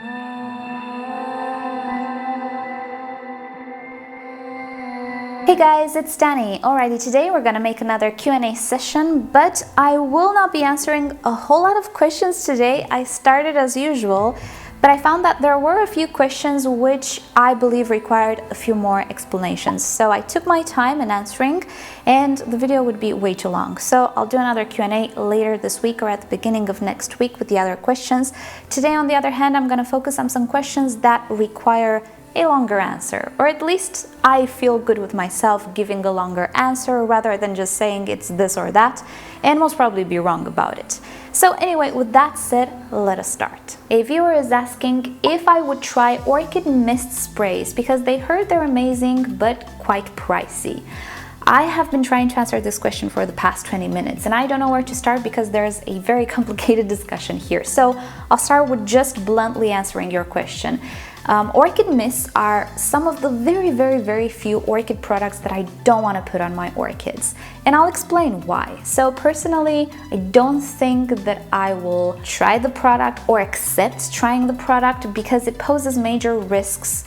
Hey guys, it's Danny. Alrighty, today we're gonna make another Q&A session, but I will not be answering a whole lot of questions today. I started as usual, but I found that there were a few questions which I believe required a few more explanations. So I took my time in answering, and the video would be way too long. So I'll do another Q&A later this week or at the beginning of next week with the other questions. Today, on the other hand, I'm gonna focus on some questions that require a longer answer, or at least I feel good with myself giving a longer answer rather than just saying it's this or that, and most probably be wrong about it. So anyway, with that said, let us start. A viewer is asking if I would try orchid mist sprays because they heard they're amazing but quite pricey. I have been trying to answer this question for the past 20 minutes and I don't know where to start because there's a very complicated discussion here. So I'll start with just bluntly answering your question. Orchid mists are some of the very few orchid products that I don't want to put on my orchids. And I'll explain why. So personally, I don't think that I will try the product or accept trying the product because it poses major risks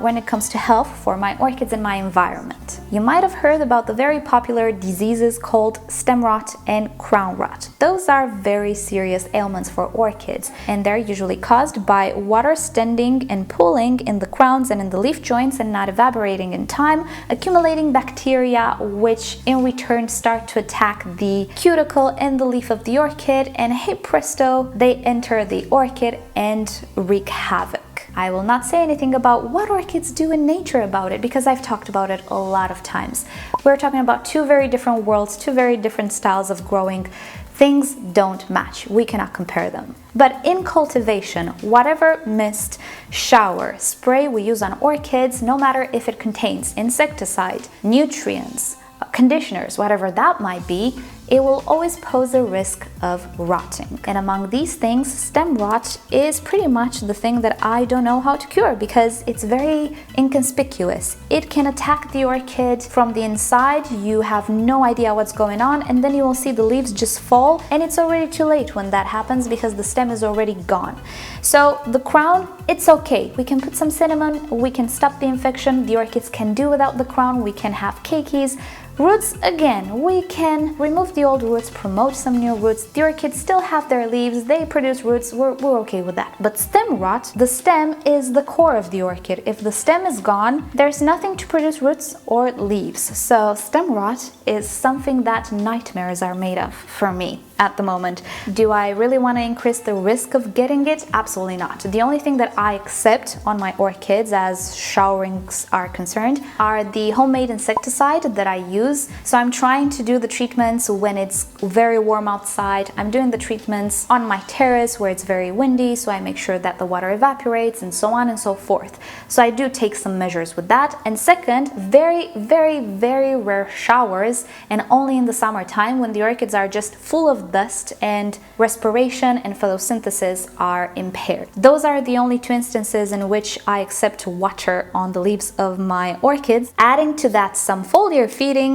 when it comes to health for my orchids and my environment. You might have heard about the very popular diseases called stem rot and crown rot. Those are very serious ailments for orchids, and they're usually caused by water standing and pooling in the crowns and in the leaf joints and not evaporating in time, accumulating bacteria which in return start to attack the cuticle and the leaf of the orchid, and hey presto, they enter the orchid and wreak havoc. I will not say anything about what orchids do in nature about it because I've talked about it a lot of times. We're talking about two very different worlds, two very different styles of growing. Things don't match. We cannot compare them. But in cultivation, whatever mist, shower, spray we use on orchids, no matter if it contains insecticide, nutrients, conditioners, whatever that might be, it will always pose a risk of rotting. And among these things, stem rot is pretty much the thing that I don't know how to cure because it's very inconspicuous. It can attack the orchid from the inside, you have no idea what's going on, and then you will see the leaves just fall, and it's already too late when that happens because the stem is already gone. So the crown, it's okay. We can put some cinnamon, we can stop the infection, the orchids can do without the crown, we can have keikis. Roots, again, we can remove the old roots, promote some new roots. The orchids still have their leaves, they produce roots, we're okay with that. But stem rot, the stem is the core of the orchid. If the stem is gone, there's nothing to produce roots or leaves. So stem rot is something that nightmares are made of for me at the moment. Do I really want to increase the risk of getting it? Absolutely not. The only thing that I accept on my orchids as showerings are concerned are the homemade insecticide that I use. So I'm trying to do the treatments when it's very warm outside. I'm doing the treatments on my terrace where it's very windy, so I make sure that the water evaporates and so on and so forth. So I do take some measures with that. And second, very rare showers, and only in the summertime when the orchids are just full of dust and respiration and photosynthesis are impaired. Those are the only two instances in which I accept water on the leaves of my orchids. Adding to that some foliar feeding,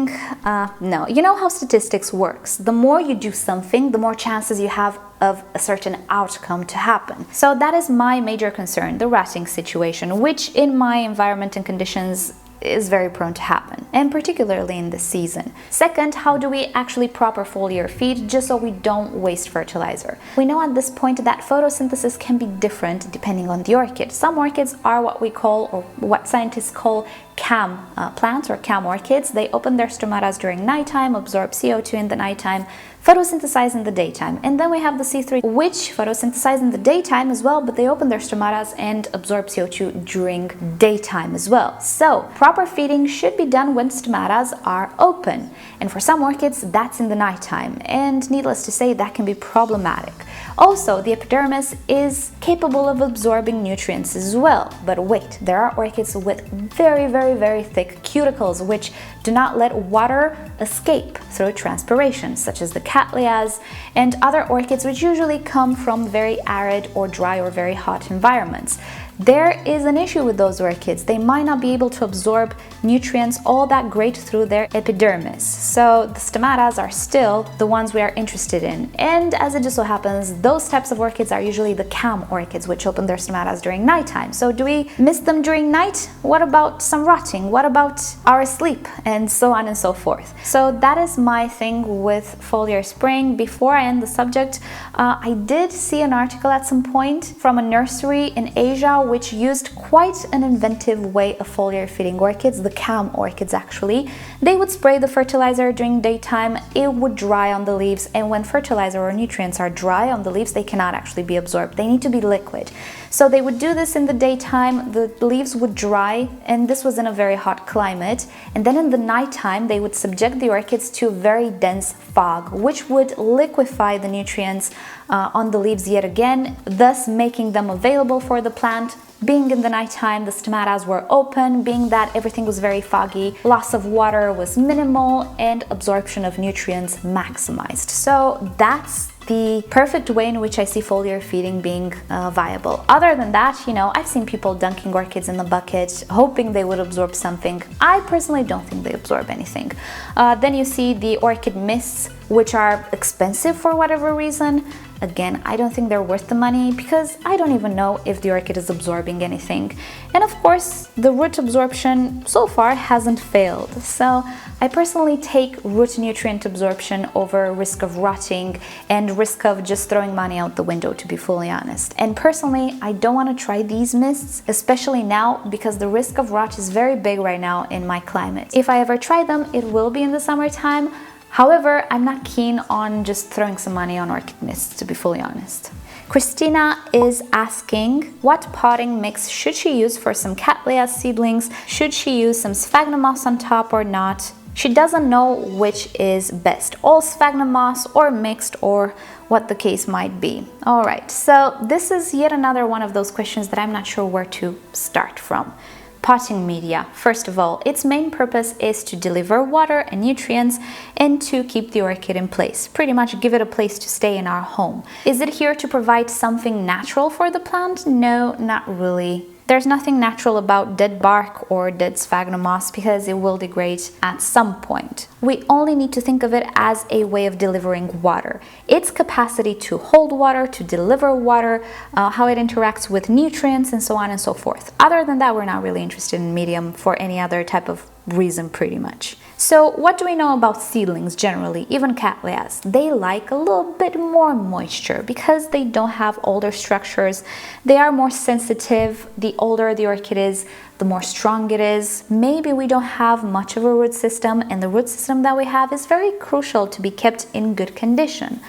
no. You know how statistics works. The more you do something, the more chances you have of a certain outcome to happen. So that is my major concern, the rotting situation, which in my environment and conditions is very prone to happen, and particularly in this season. Second, how do we actually proper foliar feed just so we don't waste fertilizer? We know at this point that photosynthesis can be different depending on the orchid. Some orchids are what we call, or what scientists call, cam plants or cam orchids. They open their stomatas during nighttime, absorb CO2 in the nighttime, photosynthesize in the daytime. And then we have the C3, which photosynthesize in the daytime as well, but they open their stomatas and absorb CO2 during daytime as well. So proper feeding should be done when stomatas are open. And for some orchids, that's in the nighttime. And needless to say, that can be problematic. Also, the epidermis is capable of absorbing nutrients as well. But wait, there are orchids with very thick cuticles which do not let water escape through transpiration, such as the cattleyas and other orchids which usually come from very arid or dry or very hot environments. there is an issue with those orchids. They might not be able to absorb nutrients all that great through their epidermis. So the stomatas are still the ones we are interested in. And as it just so happens, those types of orchids are usually the cam orchids, which open their stomatas during nighttime. So do we miss them during night? What about some rotting? What about our sleep? And so on and so forth. So that is my thing with foliar spraying. Before I end the subject, I did see an article at some point from a nursery in Asia which used quite an inventive way of foliar feeding orchids, the cam orchids actually. They would spray the fertilizer during daytime, it would dry on the leaves, and when fertilizer or nutrients are dry on the leaves, they cannot actually be absorbed. They need to be liquid. So they would do this in the daytime, the leaves would dry, and this was in a very hot climate. And then in the nighttime, they would subject the orchids to very dense fog, which would liquefy the nutrients on the leaves yet again, thus making them available for the plant. Being in the nighttime, the stomatas were open, being that everything was very foggy, loss of water was minimal, and absorption of nutrients maximized. So that's the perfect way in which I see foliar feeding being viable. Other than that, you know, I've seen people dunking orchids in the bucket, hoping they would absorb something. I personally don't think they absorb anything. Then you see the orchid mists, which are expensive for whatever reason. Again, I don't think they're worth the money because I don't even know if the orchid is absorbing anything. And of course, the root absorption so far hasn't failed. So I personally take root nutrient absorption over risk of rotting and risk of just throwing money out the window, to be fully honest. And personally, I don't want to try these mists, especially now because the risk of rot is very big right now in my climate. If I ever try them, it will be in the summertime. However, I'm not keen on just throwing some money on orchid mists, to be fully honest. Christina is asking, what potting mix should she use for some Cattleya seedlings? Should she use some sphagnum moss on top or not? She doesn't know which is best, all sphagnum moss or mixed or what the case might be. All right, so this is yet another one of those questions that I'm not sure where to start from. Potting media. First of all, its main purpose is to deliver water and nutrients and to keep the orchid in place. Pretty much give it a place to stay in our home. Is it here to provide something natural for the plant? No, not really. There's nothing natural about dead bark or dead sphagnum moss because it will degrade at some point. We only need to think of it as a way of delivering water. Its capacity to hold water, to deliver water, how it interacts with nutrients, and so on and so forth. Other than that, we're not really interested in medium for any other type of reason, pretty much. So what do we know about seedlings generally, even Cattleyas? They like a little bit more moisture because they don't have older structures. They are more sensitive. The older the orchid is, the more strong it is. Maybe we don't have much of a root system, and the root system that we have is very crucial to be kept in good condition.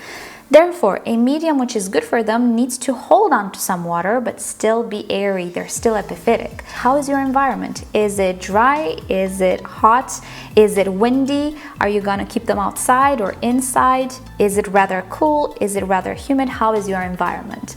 Therefore, a medium which is good for them needs to hold on to some water but still be airy. They're still epiphytic. How is your environment? Is it dry? Is it hot? Is it windy? Are you gonna keep them outside or inside? Is it rather cool? Is it rather humid? How is your environment?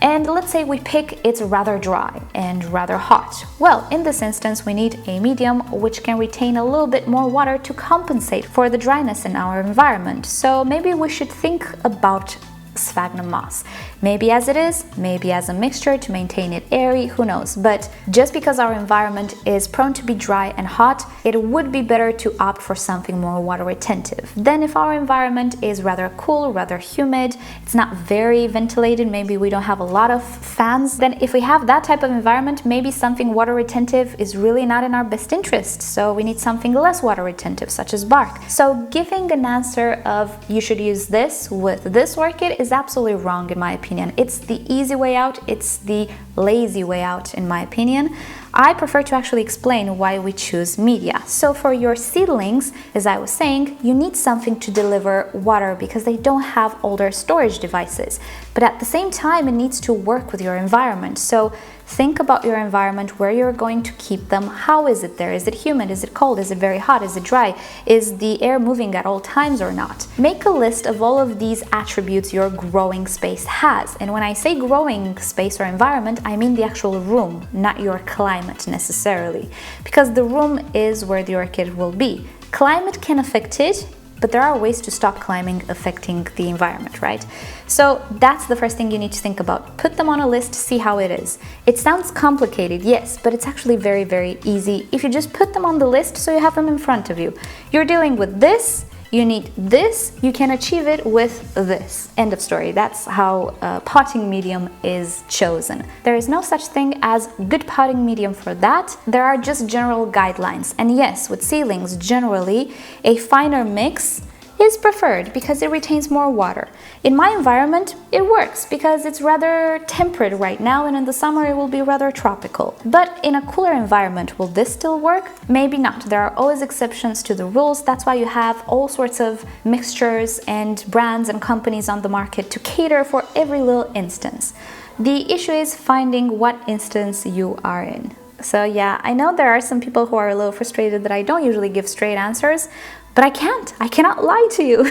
And let's say we pick it's rather dry and rather hot. Well, in this instance, we need a medium which can retain a little bit more water to compensate for the dryness in our environment. So maybe we should think about sphagnum moss. Maybe as it is, maybe as a mixture to maintain it airy, who knows. But just because our environment is prone to be dry and hot, it would be better to opt for something more water retentive. Then if our environment is rather cool, rather humid, it's not very ventilated, maybe we don't have a lot of fans, then if we have that type of environment, maybe something water retentive is really not in our best interest. So we need something less water retentive, such as bark. So giving an answer of you should use this with this orchid is absolutely wrong in my opinion. It's the easy way out, it's the lazy way out in my opinion. I prefer to actually explain why we choose media. So for your seedlings, as I was saying, you need something to deliver water because they don't have older storage devices. But at the same time, it needs to work with your environment. So think about your environment, where you're going to keep them. How is it there? Is it humid? Is it cold? Is it very hot? Is it dry? Is the air moving at all times or not? Make a list of all of these attributes your growing space has. And when I say growing space or environment, I mean the actual room, not your climate necessarily, because the room is where the orchid will be. Climate can affect it, but there are ways to stop climbing affecting the environment, right? So that's the first thing you need to think about. Put them on a list, see how it is. It sounds complicated, yes, but it's actually very, very easy if you just put them on the list so you have them in front of you. You're dealing with this, you need this, you can achieve it with this. End of story. That's how potting medium is chosen. There is no such thing as good potting medium for that. There are just general guidelines. And yes, with seedlings, generally, a finer mix is preferred because it retains more water. In my environment, it works because it's rather temperate right now, and in the summer it will be rather tropical. But in a cooler environment, will this still work? Maybe not. There are always exceptions to the rules. That's why you have all sorts of mixtures and brands and companies on the market to cater for every little instance. The issue is finding what instance you are in. So yeah, I know there are some people who are a little frustrated that I don't usually give straight answers, but I cannot lie to you.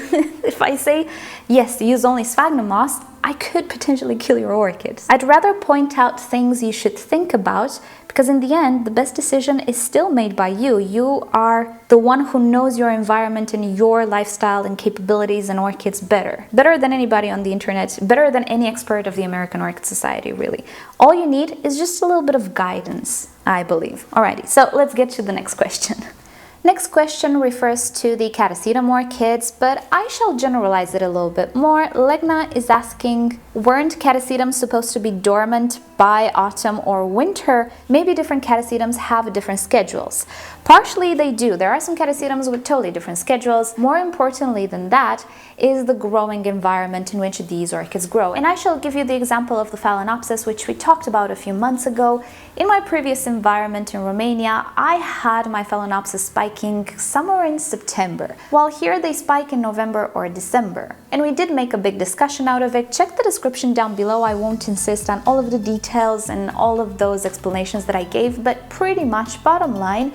If I say, yes, use only sphagnum moss, I could potentially kill your orchids. I'd rather point out things you should think about, because in the end, the best decision is still made by you. You are the one who knows your environment and your lifestyle and capabilities and orchids better. Better than anybody on the internet, better than any expert of the American Orchid Society, really. All you need is just a little bit of guidance, I believe. Alrighty, so let's get to the next question. Next question refers to the catasetum orchids, but I shall generalize it a little bit more. Legna is asking, weren't catasetums supposed to be dormant by autumn or winter? Maybe different catasetums have different schedules. Partially they do. There are some catasetums with totally different schedules. More importantly than that is the growing environment in which these orchids grow. And I shall give you the example of the Phalaenopsis, which we talked about a few months ago. In my previous environment in Romania, I had my Phalaenopsis spiking somewhere in September, while here they spike in November or December. And we did make a big discussion out of it. Check the description down below. I won't insist on all of the details and all of those explanations that I gave, but pretty much bottom line,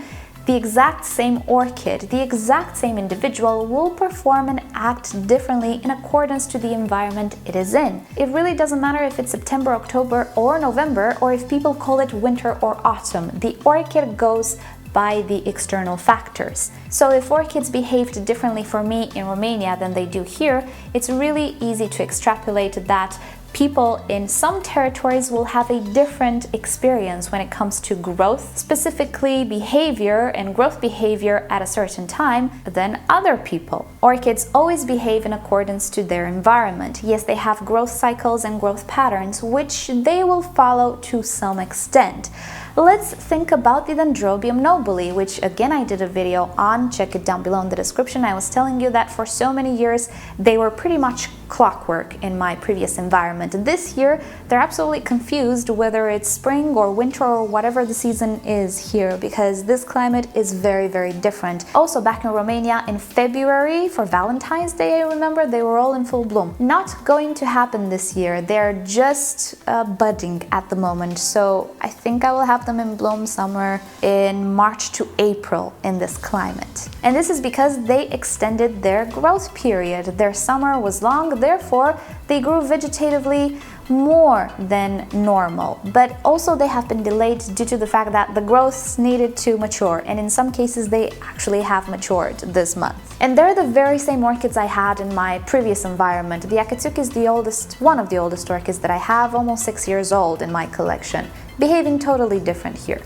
the exact same orchid, the exact same individual will perform and act differently in accordance to the environment it is in. It really doesn't matter if it's September, October, or November, or if people call it winter or autumn. The orchid goes by the external factors. So if orchids behaved differently for me in Romania than they do here, it's really easy to extrapolate that people in some territories will have a different experience when it comes to growth, specifically behavior and growth behavior at a certain time, than other people. Orchids always behave in accordance to their environment. Yes, they have growth cycles and growth patterns, which they will follow to some extent. Let's think about the Dendrobium Nobile, which again I did a video on. Check it down below in the description. I was telling you that for so many years they were pretty much clockwork in my previous environment. This year they're absolutely confused whether it's spring or winter or whatever the season is here, because this climate is very, very different. Also back in Romania in February for Valentine's Day, I remember they were all in full bloom. Not going to happen this year. They're just budding at the moment, so I think I will have them in bloom somewhere in March to April in this climate. And this is because they extended their growth period. Their summer was long, therefore they grew vegetatively more than normal, but also they have been delayed due to the fact that the growths needed to mature, and in some cases they actually have matured this month. And they're the very same orchids I had in my previous environment. The Akatsuki is the oldest, one of the oldest orchids that I have, almost 6 years old in my collection, behaving totally different here.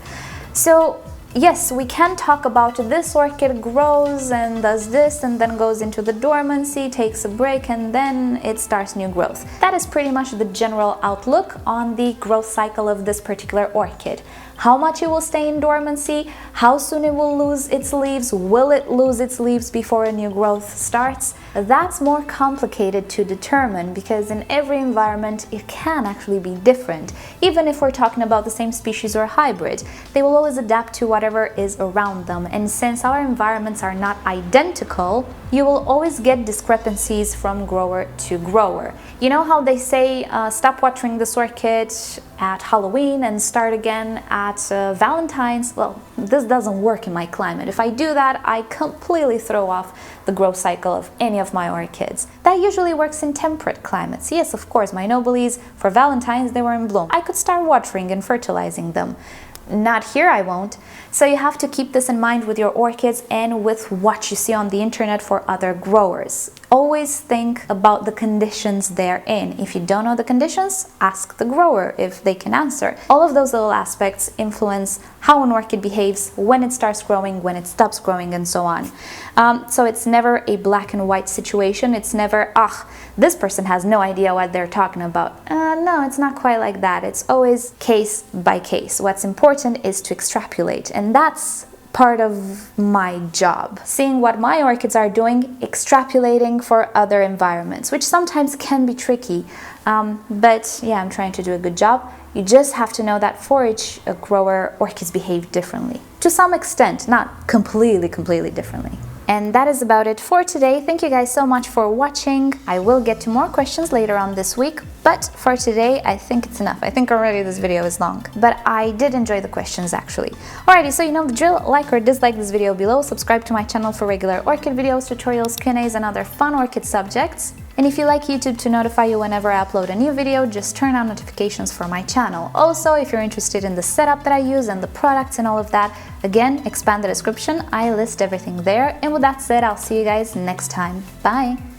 So yes, we can talk about this orchid grows and does this and then goes into the dormancy, takes a break, and then it starts new growth. That is pretty much the general outlook on the growth cycle of this particular orchid. How much it will stay in dormancy, how soon it will lose its leaves, will it lose its leaves before a new growth starts? That's more complicated to determine, because in every environment it can actually be different. Even if we're talking about the same species or hybrid, they will always adapt to whatever is around them. And since our environments are not identical, you will always get discrepancies from grower to grower. You know how they say stop watering this orchid at Halloween and start again at Valentine's? Well, this doesn't work in my climate. If I do that, I completely throw off the growth cycle of any of my orchids. That usually works in temperate climates. Yes, of course, my Nobiles, for Valentine's, they were in bloom. I could start watering and fertilizing them. not here I won't. So you have to keep this in mind with your orchids and with what you see on the internet for other growers. Always think about the conditions they're in. If you don't know the conditions, ask the grower if they can answer. All of those little aspects influence how an orchid behaves, when it starts growing, when it stops growing, and so on. So it's never a black and white situation. It's never, this person has no idea what they're talking about. No, it's not quite like that. It's always case by case. What's important is to extrapolate, and that's part of my job. Seeing what my orchids are doing, extrapolating for other environments, which sometimes can be tricky. But yeah, I'm trying to do a good job. You just have to know that for each grower, orchids behave differently. To some extent, not completely differently. And that is about it for today. Thank you guys so much for watching. I will get to more questions later on this week, but for today, I think it's enough. I think already this video is long, but I did enjoy the questions actually. Alrighty, so you know the drill. Like or dislike this video below. Subscribe to my channel for regular orchid videos, tutorials, Q&As, and other fun orchid subjects. And if you like YouTube to notify you whenever I upload a new video, just turn on notifications for my channel. Also, if you're interested in the setup that I use and the products and all of that, again, expand the description. I list everything there. And with that said, I'll see you guys next time. Bye!